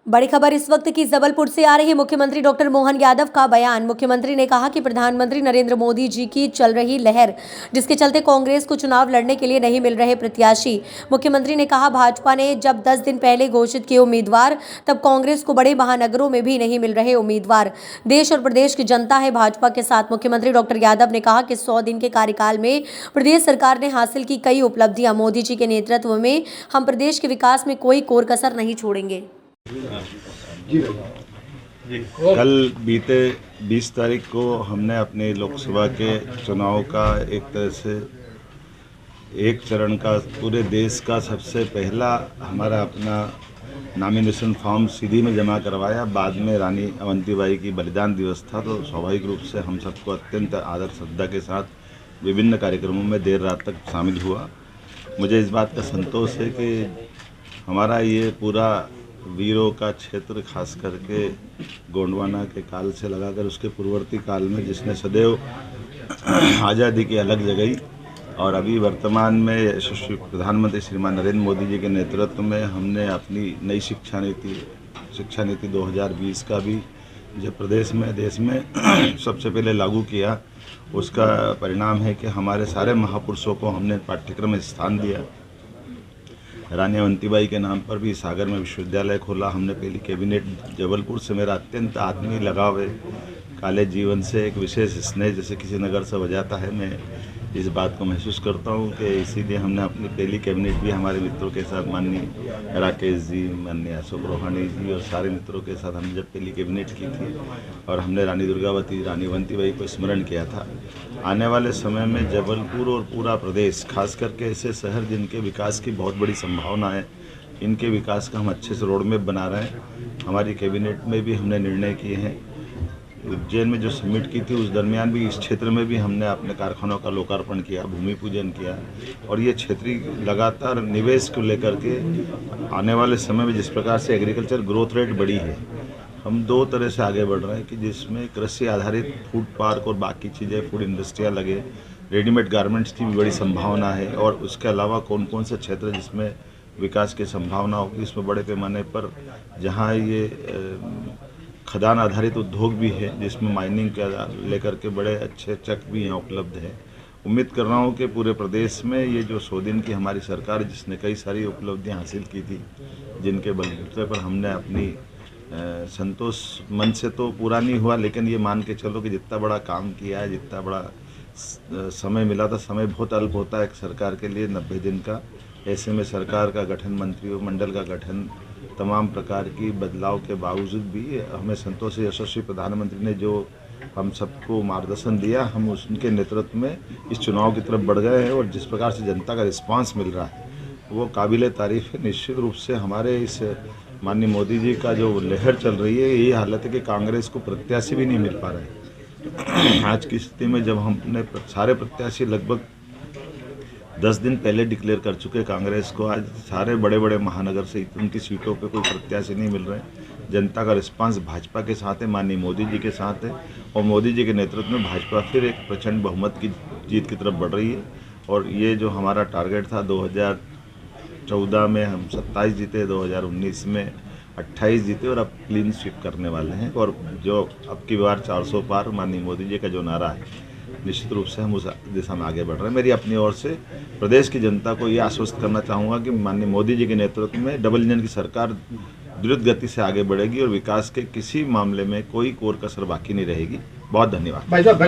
बड़ी खबर इस वक्त की जबलपुर से आ रही है। मुख्यमंत्री डॉक्टर मोहन यादव का बयान। मुख्यमंत्री ने कहा कि प्रधानमंत्री नरेंद्र मोदी जी की चल रही लहर, जिसके चलते कांग्रेस को चुनाव लड़ने के लिए नहीं मिल रहे प्रत्याशी। मुख्यमंत्री ने कहा, भाजपा ने जब 10 दिन पहले घोषित किए उम्मीदवार, तब कांग्रेस को बड़े महानगरों में भी नहीं मिल रहे उम्मीदवार। देश और प्रदेश की जनता है भाजपा के साथ। मुख्यमंत्री डॉक्टर यादव ने कहा कि 100 दिन के कार्यकाल में प्रदेश सरकार ने हासिल की कई उपलब्धियां। मोदी जी के नेतृत्व में हम प्रदेश के विकास में कोई कोर कसर नहीं छोड़ेंगे। कल बीते 20 तारीख को हमने अपने लोकसभा के चुनाव का एक तरह से एक चरण का पूरे देश का सबसे पहला हमारा अपना नॉमिनेशन फॉर्म सीधी में जमा करवाया। बाद में रानी अवंतीबाई की बलिदान दिवस था, तो स्वाभाविक रूप से हम सबको अत्यंत आदर श्रद्धा के साथ विभिन्न कार्यक्रमों में देर रात तक शामिल हुआ। मुझे इस बात का संतोष है कि हमारा ये पूरा वीरों का क्षेत्र, खास करके गोंडवाना के काल से लगाकर उसके पूर्ववर्ती काल में, जिसने सदैव आज़ादी की अलग जगाई, और अभी वर्तमान में यशस्वी प्रधानमंत्री श्रीमान नरेंद्र मोदी जी के नेतृत्व में हमने अपनी नई शिक्षा नीति 2020 का भी जो प्रदेश में देश में सबसे पहले लागू किया, उसका परिणाम है कि हमारे सारे महापुरुषों को हमने पाठ्यक्रम में स्थान दिया। रानी अवंतीबाई के नाम पर भी सागर में विश्वविद्यालय खोला हमने। पहली कैबिनेट जबलपुर से मेरा अत्यंत आत्मीय लगाव है, कॉलेज जीवन से एक विशेष स्नेह जैसे किसी नगर से हो जाता है। मैं इस बात को महसूस करता हूँ कि इसीलिए हमने अपनी पहली कैबिनेट भी हमारे मित्रों के साथ, माननीय राकेश जी, माननीय अशोक रोहानी जी और सारे मित्रों के साथ हमने जब पहली कैबिनेट की थी, और हमने रानी दुर्गावती, रानी अवंतीबाई को स्मरण किया था। आने वाले समय में जबलपुर और पूरा प्रदेश, खास करके ऐसे शहर जिनके विकास की बहुत बड़ी संभावना है, इनके विकास का हम अच्छे से रोड मैप बना रहे हैं। हमारी कैबिनेट में भी हमने निर्णय किए हैं। उज्जैन में जो समिट की थी, उस दरमियान भी इस क्षेत्र में भी हमने अपने कारखानों का लोकार्पण किया, भूमि पूजन किया, और ये क्षेत्रीय लगातार निवेश को लेकर के आने वाले समय में जिस प्रकार से एग्रीकल्चर ग्रोथ रेट बढ़ी है, हम दो तरह से आगे बढ़ रहे हैं कि जिसमें कृषि आधारित फूड पार्क और बाकी चीज़ें, फूड इंडस्ट्रियाँ लगे, रेडीमेड गारमेंट्स की भी बड़ी संभावना है, और उसके अलावा कौन कौन से क्षेत्र जिसमें विकास की संभावना होगी, इसमें बड़े पैमाने पर जहाँ ये खदान आधारित उद्योग भी है, जिसमें माइनिंग के लेकर के बड़े अच्छे चक भी यहाँ उपलब्ध है। उम्मीद कर रहा हूँ कि पूरे प्रदेश में ये जो 100 दिन की हमारी सरकार, जिसने कई सारी उपलब्धियाँ हासिल की थी, जिनके बलबूते पर हमने अपनी संतोष मन से तो पूरा नहीं हुआ, लेकिन ये मान के चलो कि जितना बड़ा काम किया है, जितना बड़ा समय मिला था, समय बहुत अल्प होता है एक सरकार के लिए, 90 दिन का। ऐसे में सरकार का गठन, मंत्रिमंडल का गठन, तमाम प्रकार की बदलाव के बावजूद भी हमें संतोष है। यशस्वी प्रधानमंत्री ने जो हम सबको मार्गदर्शन दिया, हम उनके नेतृत्व में इस चुनाव की तरफ बढ़ गए हैं, और जिस प्रकार से जनता का रिस्पांस मिल रहा है वो काबिले तारीफ है। निश्चित रूप से हमारे इस माननीय मोदी जी का जो लहर चल रही है, यही हालत है कि कांग्रेस को प्रत्याशी भी नहीं मिल पा रहे। आज की स्थिति में जब हमने सारे प्रत्याशी लगभग 10 दिन पहले डिक्लेयर कर चुके कांग्रेस को, आज सारे बड़े बड़े महानगर से उनकी सीटों पे कोई प्रत्याशी नहीं मिल रहे हैं। जनता का रिस्पांस भाजपा के साथ है, माननीय मोदी जी के साथ है, और मोदी जी के नेतृत्व में भाजपा फिर एक प्रचंड बहुमत की जीत की तरफ बढ़ रही है। और ये जो हमारा टारगेट था, 2014 में हम 27 जीते, 2019 में 28 जीते, और अब क्लीन स्वीप करने वाले हैं। और जो अब की बार 400 पार, माननीय मोदी जी का जो नारा है, निश्चित रूप से हम उस दिशा में आगे बढ़ रहे हैं। मेरी अपनी ओर से प्रदेश की जनता को ये आश्वस्त करना चाहूँगा कि माननीय मोदी जी के नेतृत्व में डबल इंजन की सरकार द्रुत गति से आगे बढ़ेगी, और विकास के किसी मामले में कोई कोर कसर बाकी नहीं रहेगी। बहुत धन्यवाद। भाई साहब